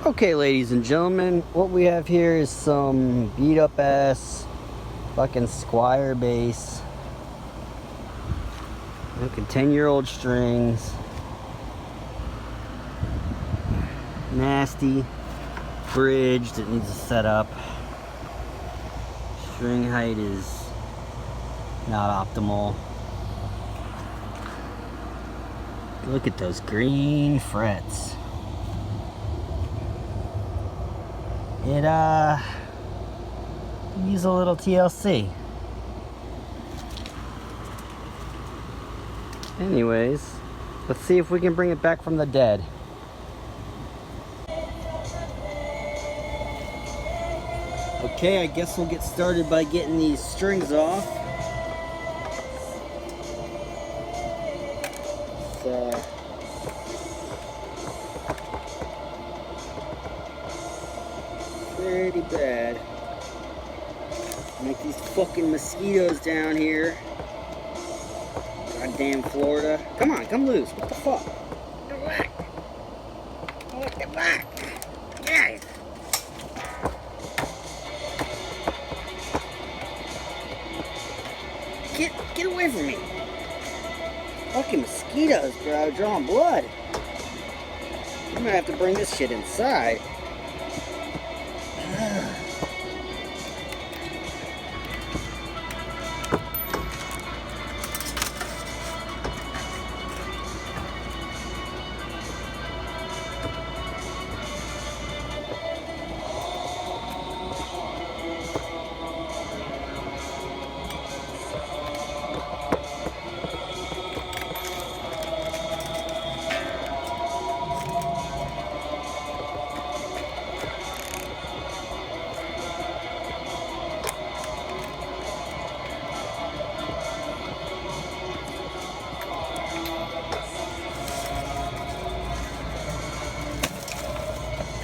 Okay, ladies and gentlemen, what we have here is some beat up ass fucking Squire bass. Look at 10-year-old strings. Nasty bridge that needs to set up. String height is not optimal. Look at those green frets. It needs a little TLC. Anyways, let's see if we can bring it back from the dead. Okay, I guess we'll get started by getting these strings off. Pretty bad. Like these fucking mosquitoes down here. Goddamn Florida. Come on, come loose. What the fuck? Get back. Get back. Yes. Get away from me. Fucking mosquitoes, bro. Drawing blood. I'm gonna have to bring this shit inside.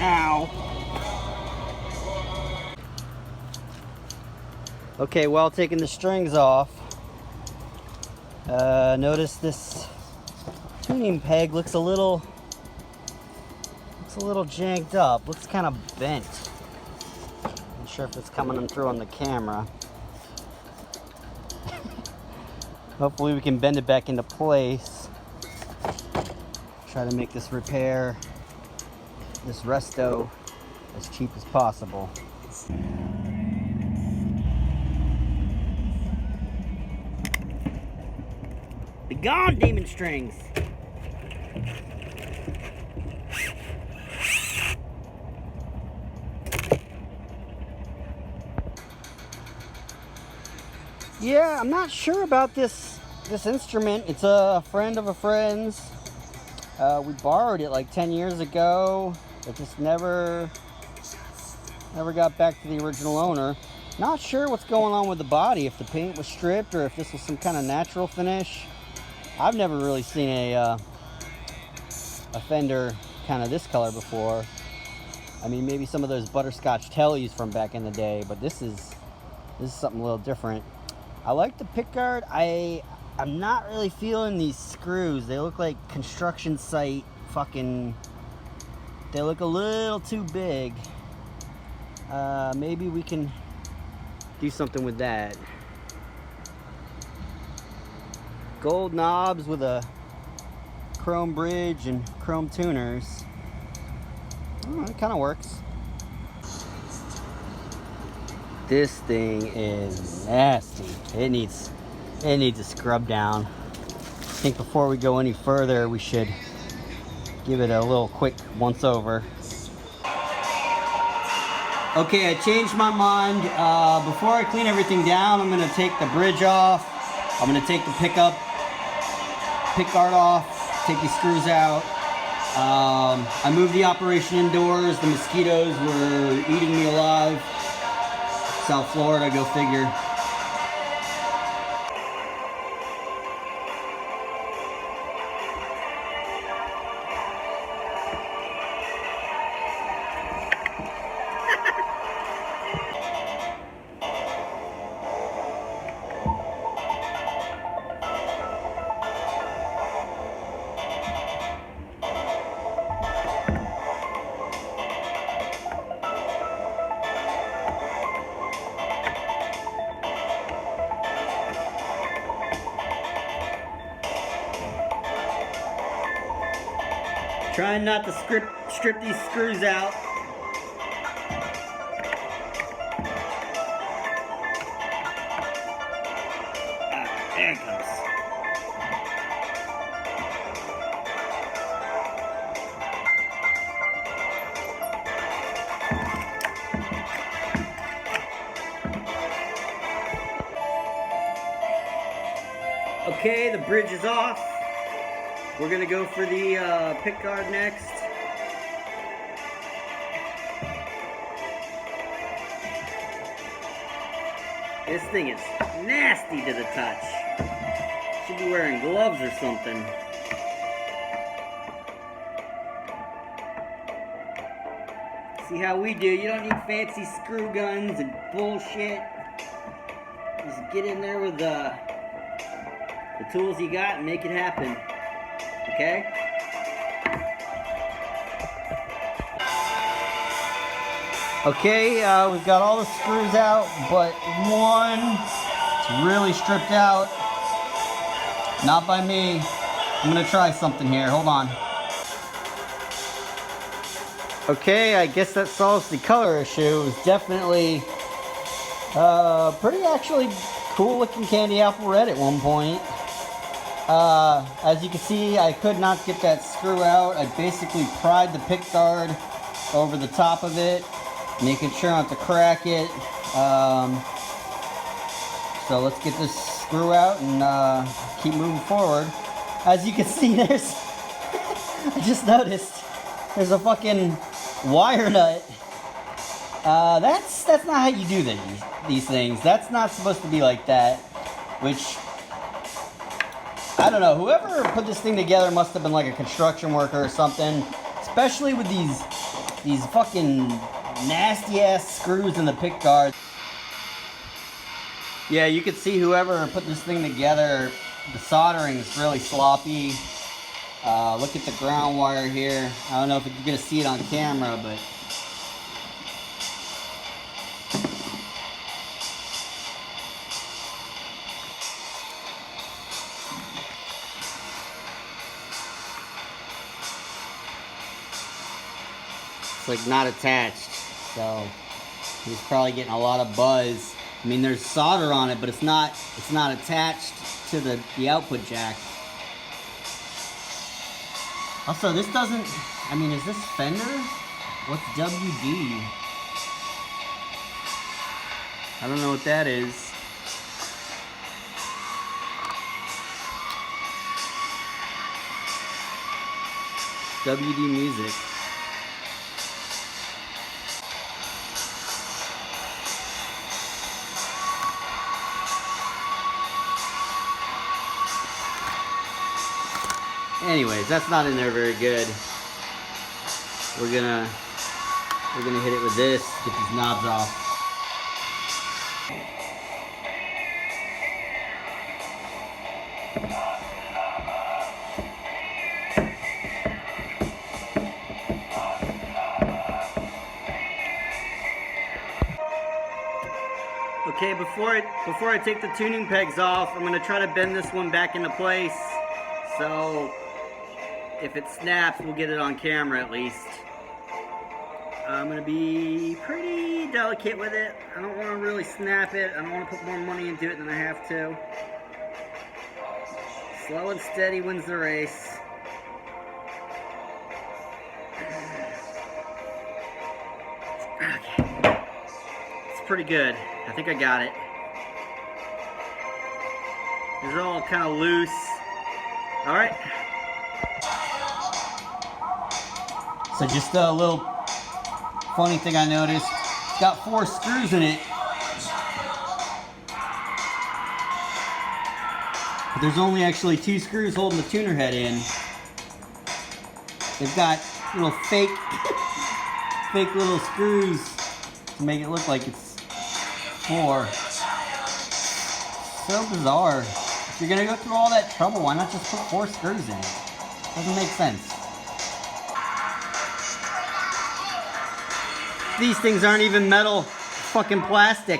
Ow. Okay, while taking the strings off, notice this tuning peg looks a little janked up. Looks kind of bent. Not sure if it's coming through on the camera. Hopefully we can bend it back into place. Try to make this repair, this resto, as cheap as possible. Be gone, demon strings! Yeah, I'm not sure about this instrument. It's a friend of a friend's. We borrowed it like 10 years ago. It just never got back to the original owner. Not sure what's going on with the body, if the paint was stripped or if this was some kind of natural finish. I've never really seen a Fender kind of this color before. I mean, maybe some of those butterscotch tellies from back in the day, but this is something a little different. I like the pickguard. I'm not really feeling these screws. They look like construction site fucking... They look a little too big. Maybe we can do something with that. Gold knobs with a chrome bridge and chrome tuners. Oh, it kind of works. This thing is nasty. It needs a scrub down. I think before we go any further, we should give it a little quick once over. Okay, I changed my mind. Before I clean everything down, I'm gonna take the bridge off. I'm gonna take the pick guard off, take these screws out. I moved the operation indoors. The mosquitoes were eating me alive. South Florida, go figure. Trying not to strip these screws out. Ah, there it comes. Okay, the bridge is off. We're gonna go for the pickguard next. This thing is nasty to the touch. Should be wearing gloves or something. See how we do. You don't need fancy screw guns and bullshit. Just get in there with the tools you got and make it happen. Okay? Okay, we've got all the screws out, but one is really stripped out. Not by me. I'm gonna try something here. Hold on. Okay, I guess that solves the color issue. It was definitely pretty actually cool looking candy apple red at one point. As you can see, I could not get that screw out. I basically pried the pickguard over the top of it, making sure not to crack it. So let's get this screw out and keep moving forward. As you can see, there's I just noticed there's a fucking wire nut. That's not how you do these things. That's not supposed to be like that. Which, I don't know, whoever put this thing together must have been like a construction worker or something. Especially with these fucking nasty ass screws in the pickguard. Yeah, you can see whoever put this thing together, the soldering is really sloppy. Look at the ground wire here. I don't know if you're gonna see it on camera, but it's like not attached. So he's probably getting a lot of buzz. I mean, there's solder on it, but it's not attached to the output jack. Also, this doesn't, I mean, is this Fender? What's WD? I don't know what that is. WD Music. Anyways, that's not in there very good. We're gonna hit it with this, get these knobs off. Okay, before I take the tuning pegs off, I'm gonna try to bend this one back into place. So if it snaps, we'll get it on camera at least. I'm gonna be pretty delicate with it. I don't wanna really snap it. I don't wanna put more money into it than I have to. Slow and steady wins the race. Okay. It's pretty good. I think I got it. These are all kind of loose. All right. So just a little funny thing I noticed. It's got 4 screws in it. But there's only actually 2 screws holding the tuner head in. They've got little fake little screws to make it look like it's 4. So bizarre. If you're gonna go through all that trouble, why not just put 4 screws in it? Doesn't make sense. These things aren't even metal, fucking plastic.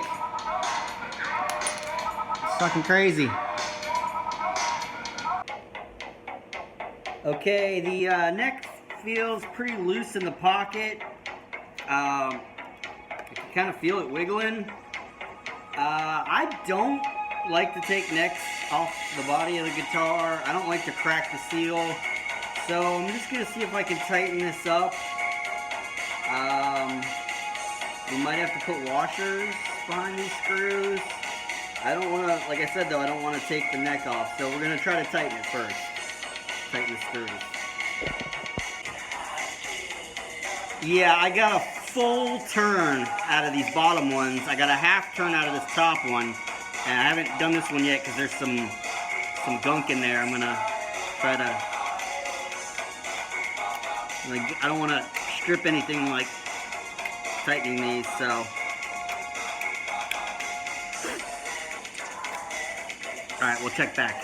It's fucking crazy. Okay, the next feels pretty loose in the pocket. I can kind of feel it wiggling. I don't like to take necks off the body of the guitar. I don't like to crack the seal. So I'm just going to see if I can tighten this up. We might have to put washers behind these screws. I don't want to, like I said though, I don't want to take the neck off. So we're going to try to tighten it first. Tighten the screws. Yeah, I got a full turn out of these bottom ones. I got a half turn out of this top one. And I haven't done this one yet because there's some gunk in there. I'm going to try to, like, I don't want to strip anything like tightening these, so. Alright, we'll check back.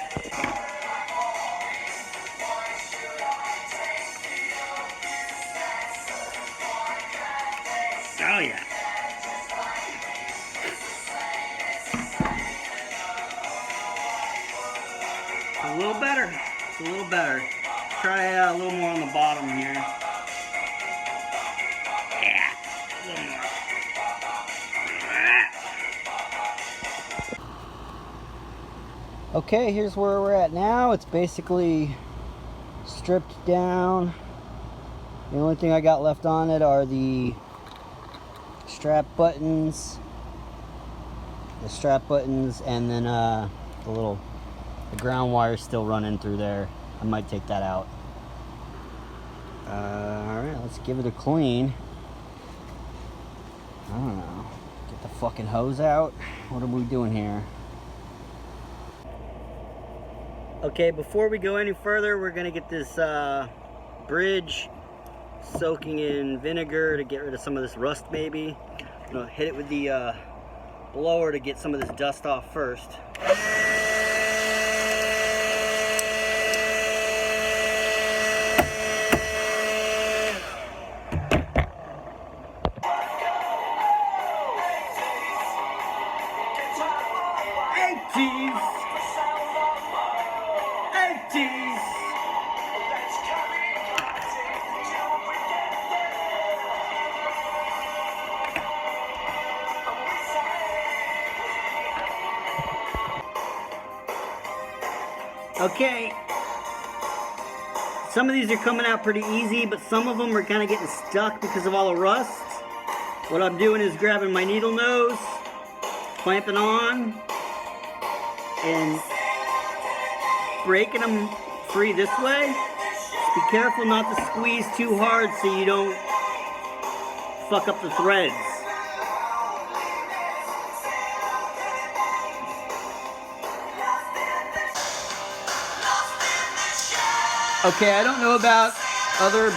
Oh yeah. It's a little better. It's a little better. Try a little more on the bottom here. Yeah, a little more. Okay, here's where we're at now. It's basically stripped down. The only thing I got left on it are the strap buttons. And then the ground wire still running through there. I might take that out. Alright, let's give it a clean. I don't know. Get the fucking hose out. What are we doing here? Okay, before we go any further, we're gonna get this bridge soaking in vinegar to get rid of some of this rust maybe. I'm gonna hit it with the blower to get some of this dust off first. Okay, some of these are coming out pretty easy, but some of them are kind of getting stuck because of all the rust. What I'm doing is grabbing my needle nose, clamping on, and breaking them free this way. Just be careful not to squeeze too hard so you don't fuck up the threads. Okay, I don't know about other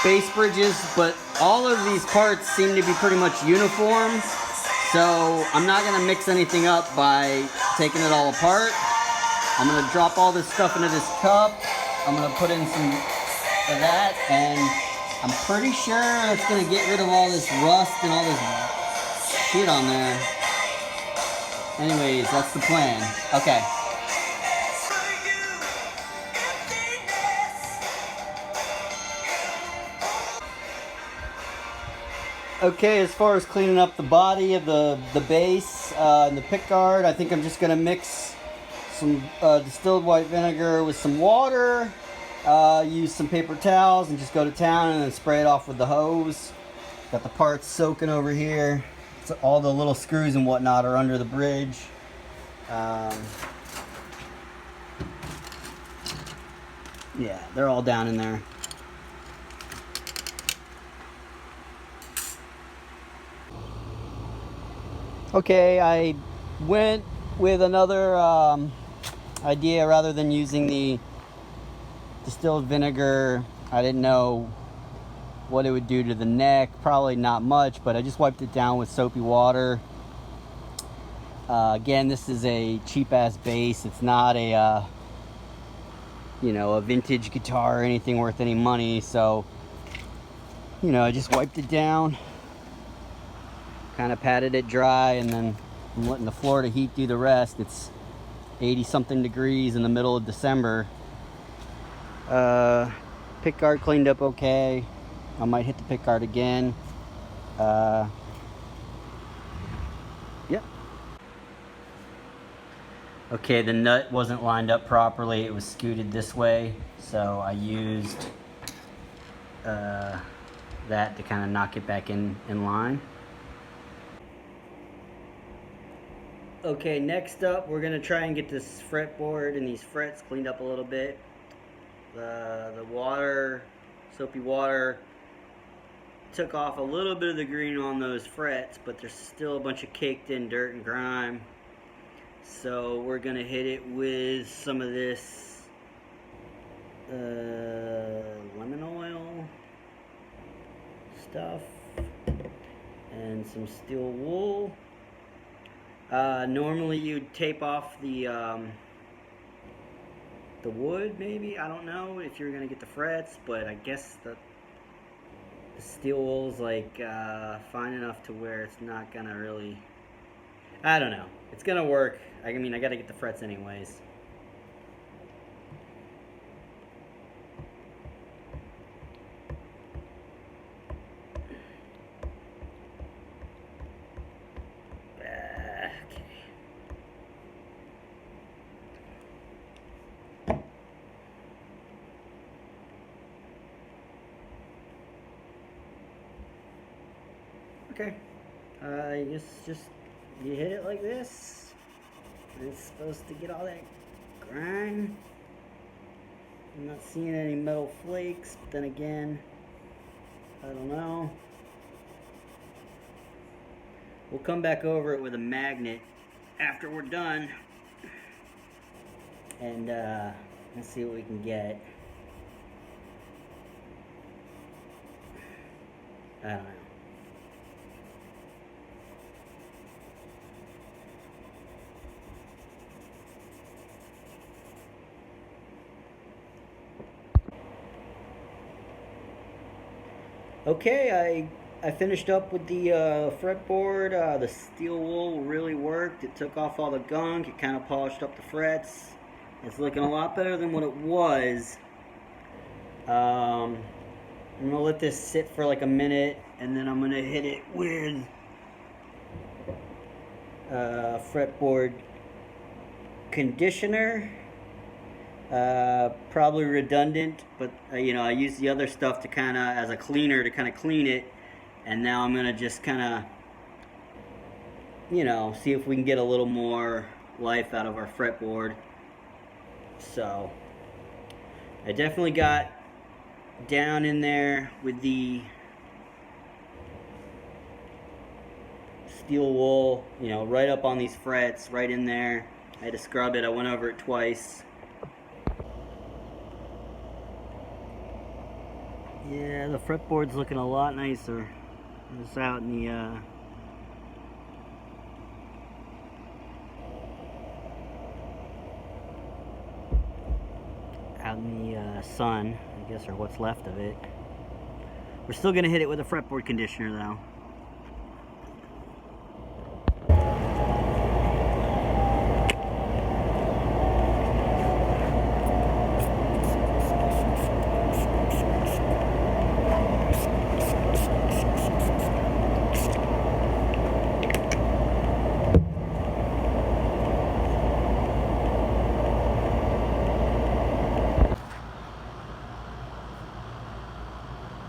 bass bridges, but all of these parts seem to be pretty much uniform. So I'm not gonna mix anything up by taking it all apart. I'm gonna drop all this stuff into this cup. I'm gonna put in some of that, and I'm pretty sure it's gonna get rid of all this rust and all this shit on there. Anyways, that's the plan. Okay. Okay, as far as cleaning up the body of the bass and the pickguard, I think I'm just going to mix some distilled white vinegar with some water, use some paper towels, and just go to town and then spray it off with the hose. Got the parts soaking over here. So all the little screws and whatnot are under the bridge. Yeah, they're all down in there. Okay, I went with another idea. Rather than using the distilled vinegar, I didn't know what it would do to the neck. Probably not much, but I just wiped it down with soapy water. Again, this is a cheap-ass bass. It's not a, you know, a vintage guitar or anything worth any money. So, you know, I just wiped it down. Kind of patted it dry, and then I'm letting the floor to heat do the rest. It's 80 something degrees in the middle of December. Pickguard cleaned up okay. I might hit the pickguard again. Yep. Okay, the nut wasn't lined up properly. It was scooted this way, so I used that to kind of knock it back in line. Okay, next up we're gonna try and get this fretboard and these frets cleaned up a little bit. The water, soapy water, took off a little bit of the green on those frets, but there's still a bunch of caked in dirt and grime. So we're gonna hit it with some of this lemon oil stuff and some steel wool. Normally you'd tape off the wood, maybe, I don't know if you're gonna get the frets, but I guess the steel wool's like fine enough to where it's not gonna really, I don't know, it's gonna work. I mean, I gotta get the frets anyways. Okay, just you hit it like this, and it's supposed to get all that grime. I'm not seeing any metal flakes, but then again, I don't know. We'll come back over it with a magnet after we're done, and let's see what we can get. I don't know. Okay, I finished up with the fretboard. The steel wool really worked. It took off all the gunk. It kind of polished up the frets. It's looking a lot better than what it was. I'm going to let this sit for like a minute, and then I'm going to hit it with fretboard conditioner. Probably redundant, but you know, I used the other stuff to kind of as a cleaner to kind of clean it, and now I'm gonna just kind of, you know, see if we can get a little more life out of our fretboard. So I definitely got down in there with the steel wool, you know, right up on these frets, right in there. I had to scrub it. I went over it twice. Yeah, the fretboard's looking a lot nicer. It's out in the sun, I guess, or what's left of it. We're still gonna hit it with a fretboard conditioner though.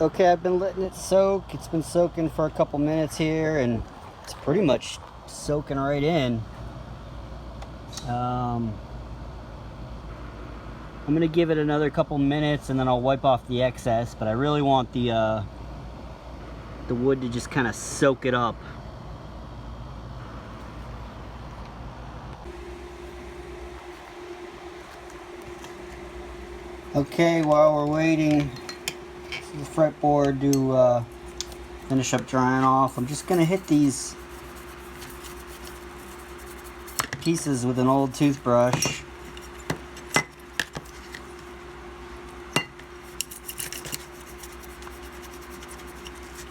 Okay, I've been letting it soak. It's been soaking for a couple minutes here, and it's pretty much soaking right in. I'm gonna give it another couple minutes, and then I'll wipe off the excess. But I really want the wood to just kind of soak it up. Okay, while we're waiting the fretboard to finish up drying off, I'm just gonna hit these pieces with an old toothbrush.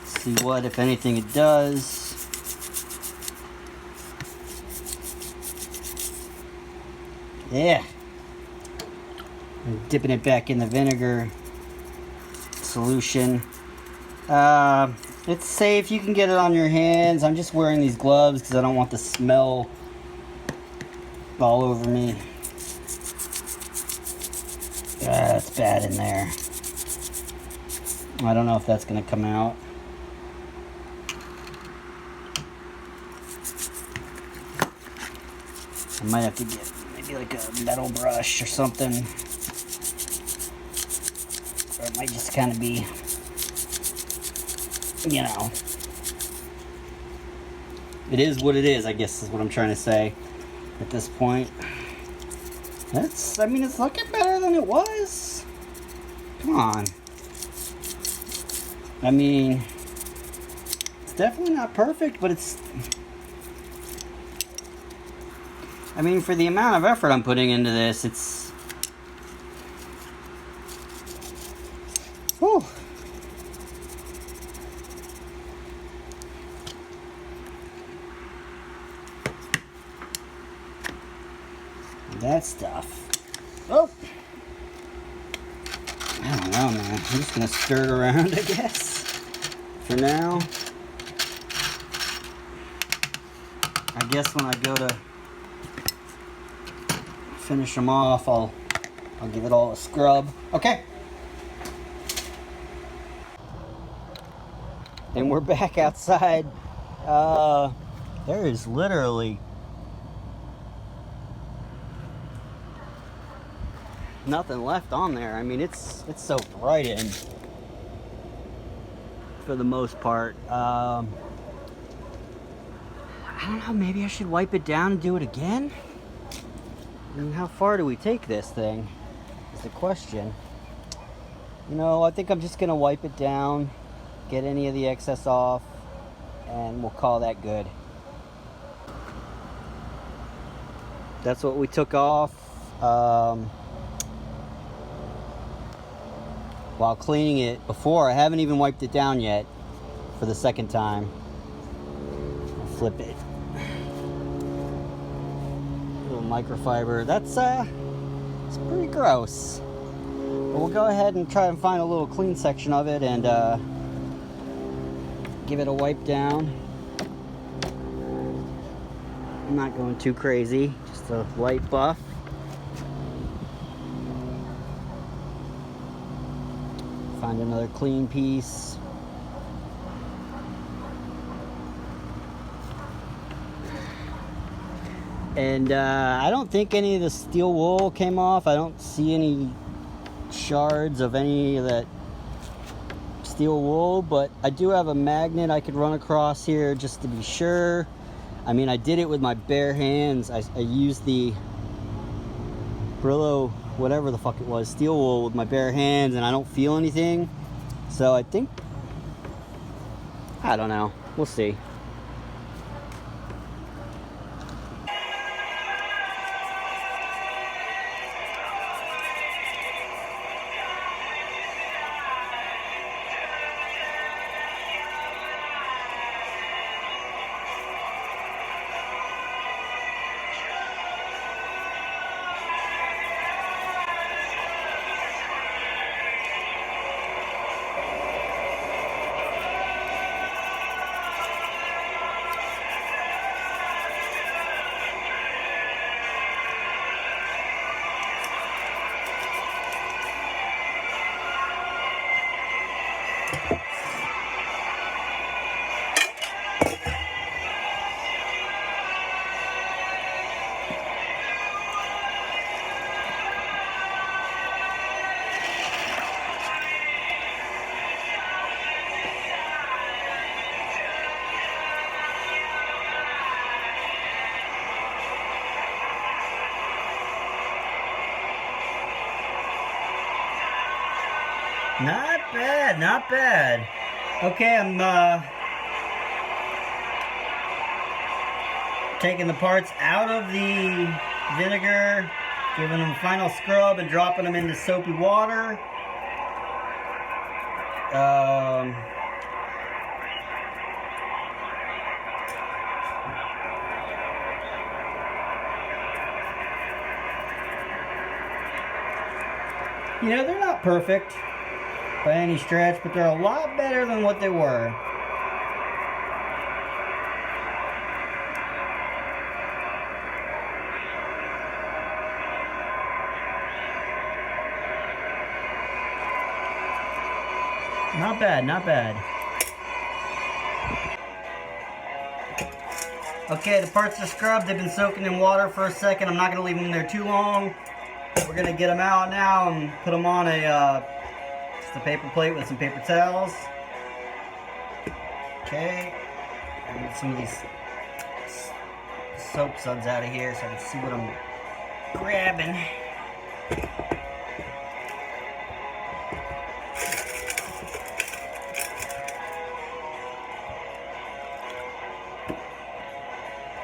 See what, if anything, it does. Yeah. I'm dipping it back in the vinegar solution. It's safe. You can get it on your hands. I'm just wearing these gloves because I don't want the smell all over me. It's bad in there. I don't know if that's going to come out. I might have to get maybe like a metal brush or something. Or it might just kind of be, you know. It is what it is, I guess is what I'm trying to say at this point. I mean, it's looking better than it was. Come on. I mean, it's definitely not perfect, but it's... I mean, for the amount of effort I'm putting into this, it's... Whew. That stuff. Oh! I don't know, man. I'm just gonna stir it around, I guess. For now. I guess when I go to finish them off, I'll give it all a scrub. Okay. And we're back outside. There is literally nothing left on there. I mean, it's soaked right in for the most part. I don't know, maybe I should wipe it down and do it again? I mean, how far do we take this thing is the question. You know, I think I'm just gonna wipe it down, get any of the excess off, and we'll call that good. That's what we took off while cleaning it before. I haven't even wiped it down yet for the second time. I'll flip it. Little microfiber. That's it's pretty gross. But we'll go ahead and try and find a little clean section of it and give it a wipe down. I'm not going too crazy, just a light buff. Find another clean piece. And I don't think any of the steel wool came off. I don't see any shards of any of that steel wool, but I do have a magnet I could run across here just to be sure. I mean, I did it with my bare hands. I used the Brillo, whatever the fuck it was, steel wool with my bare hands, and I don't feel anything. So I think, I don't know. We'll see. Not bad, not bad. Okay, I'm taking the parts out of the vinegar, giving them a final scrub and dropping them into soapy water. You know, they're not perfect. by any stretch, but they're a lot better than what they were. Not bad, not bad. Okay, the parts are scrubbed. They've been soaking in water for a second. I'm not going to leave them in there too long. We're going to get them out now and put them on just a paper plate with some paper towels. Okay. And get some of these soap suds out of here so I can see what I'm grabbing.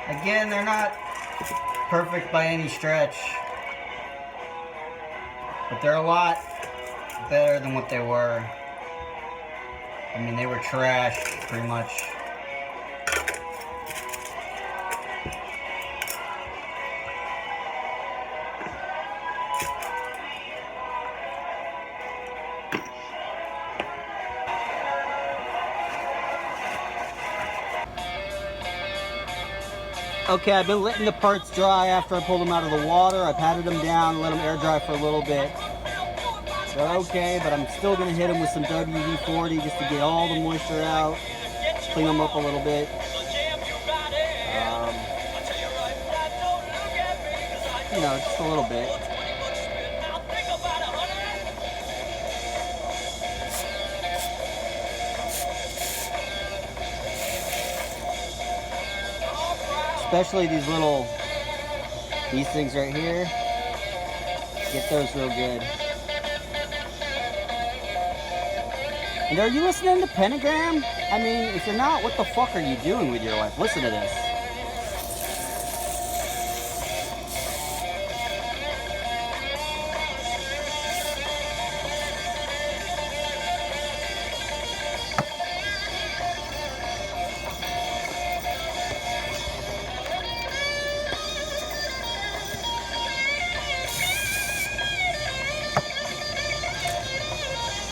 Again, they're not perfect by any stretch, but they're a lot better than what they were. I mean, they were trash, pretty much. Okay, I've been letting the parts dry after I pulled them out of the water. I patted them down, let them air dry for a little bit. They're okay, but I'm still going to hit them with some WD-40 just to get all the moisture out, clean them up a little bit. You know, just a little bit. Especially these things right here. Get those real good. And are you listening to Pentagram? I mean, if you're not, what the fuck are you doing with your life? Listen to this.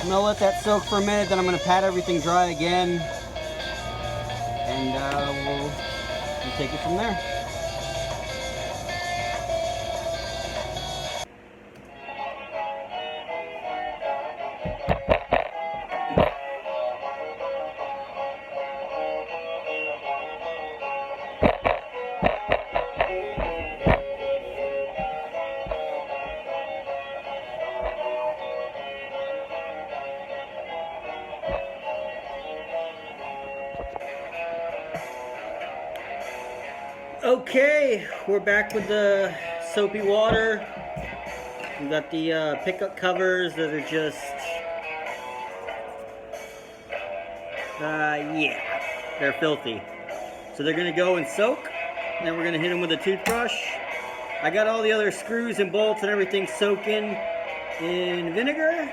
I'm gonna let that soak for a minute, then I'm gonna pat everything dry again, and we'll take it from there. Okay, we're back with the soapy water. We've got the pickup covers that are just, yeah, they're filthy. So they're gonna go and soak, and then we're gonna hit them with a toothbrush. I got all the other screws and bolts and everything soaking in vinegar.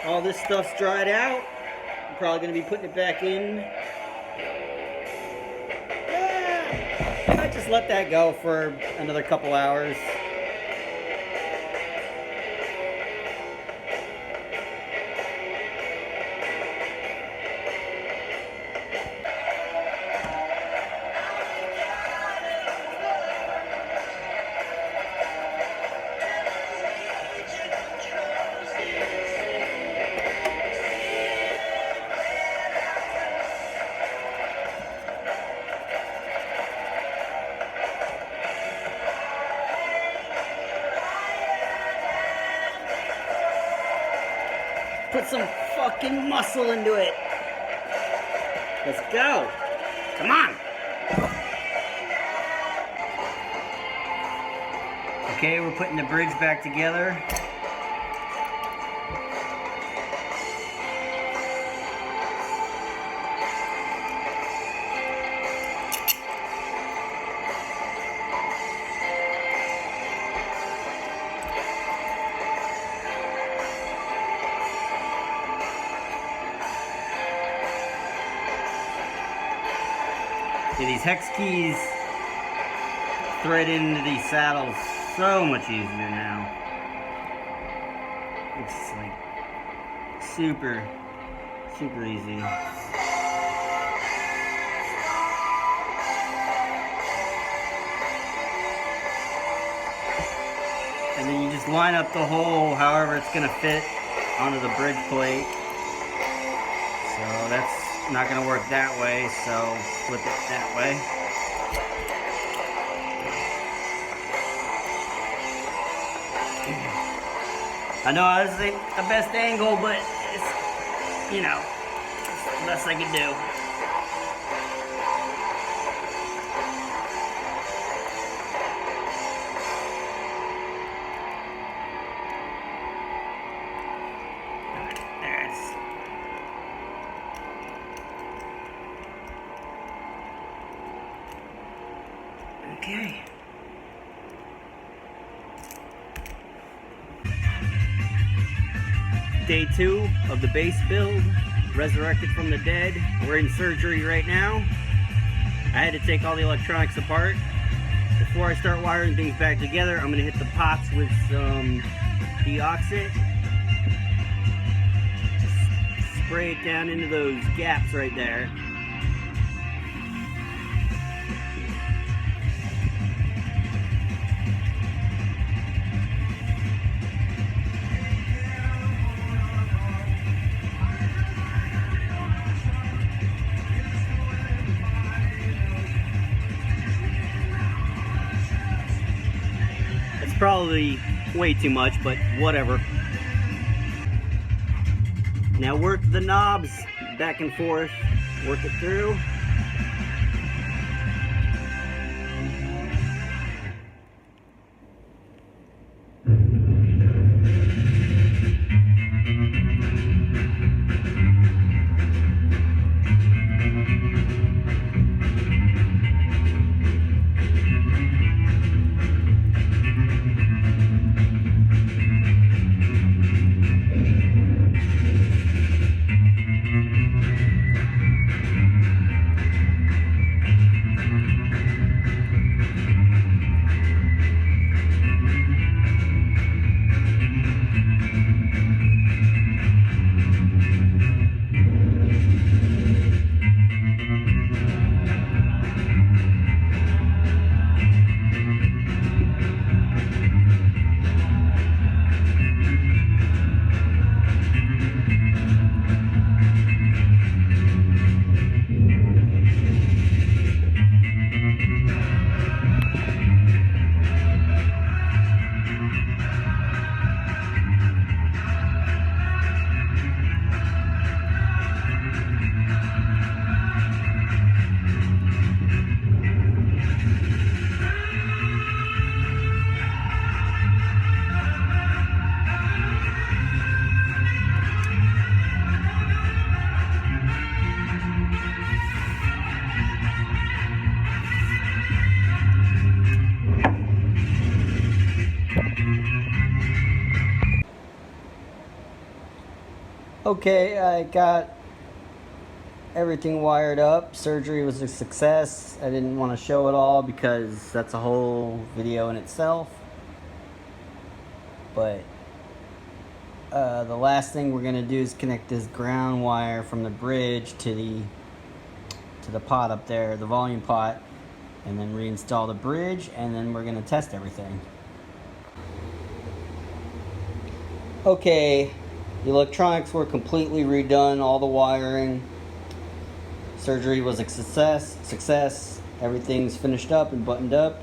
All this stuff's dried out. I'm probably gonna be putting it back in. I just let that go for another couple hours. Put some fucking muscle into it. Let's go. Come on. Okay, we're putting the bridge back together. Yeah, these hex keys thread into these saddles so much easier now. It's like super easy. And then you just line up the hole however it's gonna fit onto the bridge plate. So that's not gonna work that way, so flip it that way. I know this ain't the best angle, but it's, you know, it's the best I can do. Okay. Day 2 of the base build, resurrected from the dead. We're in surgery right now. I had to take all the electronics apart. Before I start wiring things back together, I'm gonna hit the pots with some de-oxit. Just spray it down into those gaps right there. Probably way too much, but whatever. Now work the knobs back and forth, work it through. Okay, I got everything wired up. Surgery was a success. I didn't want to show it all because that's a whole video in itself. But the last thing we're going to do is connect this ground wire from the bridge to the pot up there, the volume pot, and then reinstall the bridge, and then we're going to test everything. Okay. The electronics were completely redone, all the wiring. Surgery was a success. Everything's finished up and buttoned up.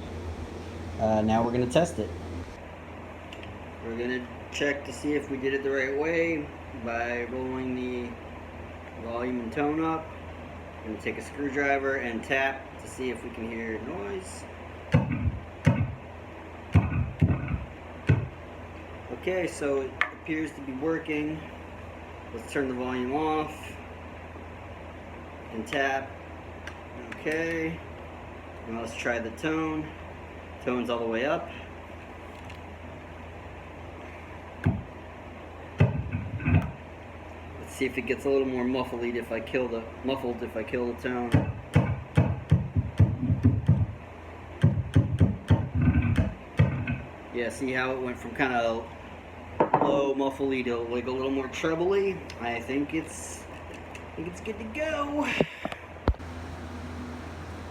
Now we're going to test it. We're going to check to see if we did it the right way by rolling the volume and tone up. I'm going to take a screwdriver and tap to see if we can hear noise. Okay, so it appears to be working. Let's turn the volume off and tap. Okay, now let's try the tone. Tone's all the way up. Let's see if it gets a little more muffled if I kill the tone. Yeah, see how it went from kind of low muffly to like a little more trebly. I think it's good to go.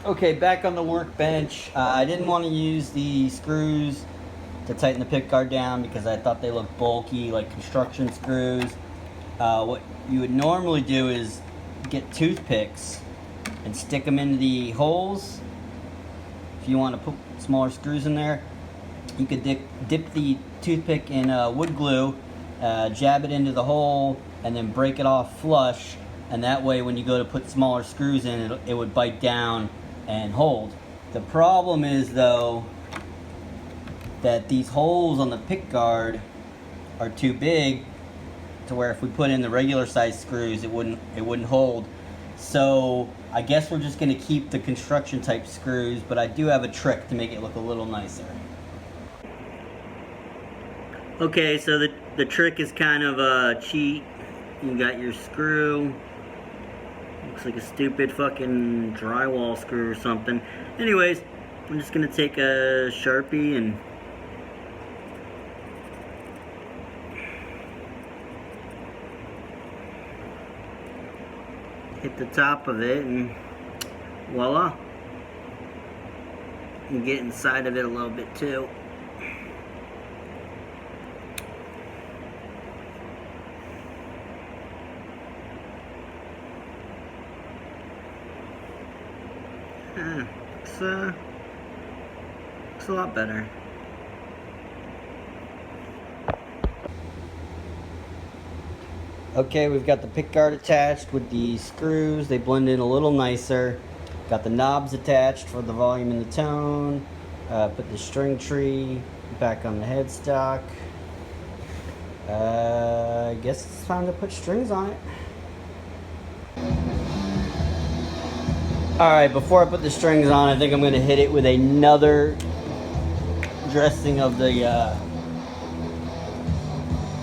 Okay, back on the workbench. I didn't want to use the screws to tighten the pickguard down because I thought they looked bulky, like construction screws. What you would normally do is get toothpicks and stick them into the holes. If you want to put smaller screws in there, you could dip the toothpick in wood glue, jab it into the hole, and then break it off flush. And that way, when you go to put smaller screws in, it would bite down and hold. The problem is, though, that these holes on the pickguard are too big to where if we put in the regular size screws, it wouldn't hold. So I guess we're just going to keep the construction type screws, but I do have a trick to make it look a little nicer. Okay, so the trick is kind of a cheat. You got your screw. Looks like a stupid fucking drywall screw or something. Anyways, I'm just gonna take a Sharpie and hit the top of it, and voila. And get inside of it a little bit too. Looks a lot better. Okay, we've got the pickguard attached with the screws. They blend in a little nicer. Got the knobs attached for the volume and the tone. Put the string tree back on the headstock. I guess it's time to put strings on it. Alright, before I put the strings on, I think I'm going to hit it with another dressing of the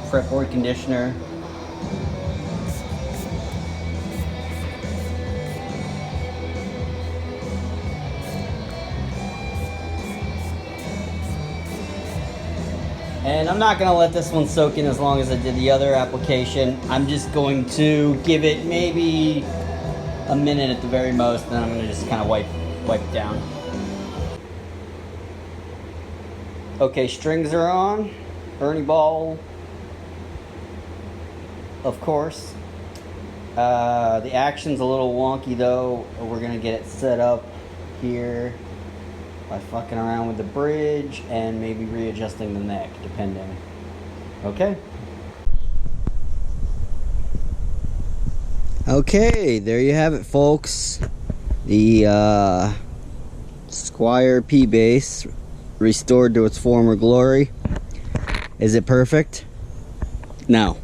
fretboard conditioner. And I'm not going to let this one soak in as long as I did the other application. I'm just going to give it maybe a minute at the very most, then I'm going to just kind of wipe it down. Okay, strings are on. Ernie Ball, of course. The action's a little wonky though. We're going to get it set up here by fucking around with the bridge and maybe readjusting the neck, depending. Okay. Okay, there you have it, folks. The Squire P bass restored to its former glory. Is it perfect? No.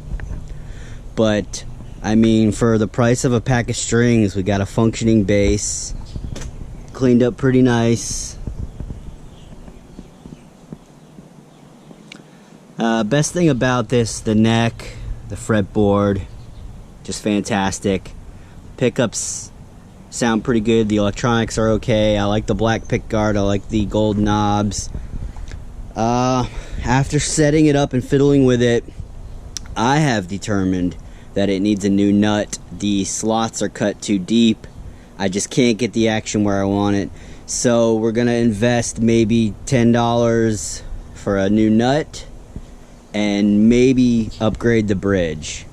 But I mean, for the price of a pack of strings, we got a functioning bass, cleaned up pretty nice. Best thing about this, the neck, the fretboard, just fantastic. Pickups sound pretty good. The electronics are okay. I like the black pickguard. I like the gold knobs. After setting it up and fiddling with it, I have determined that it needs a new nut. The slots are cut too deep. I just can't get the action where I want it. So we're gonna invest maybe $10 for a new nut and maybe upgrade the bridge.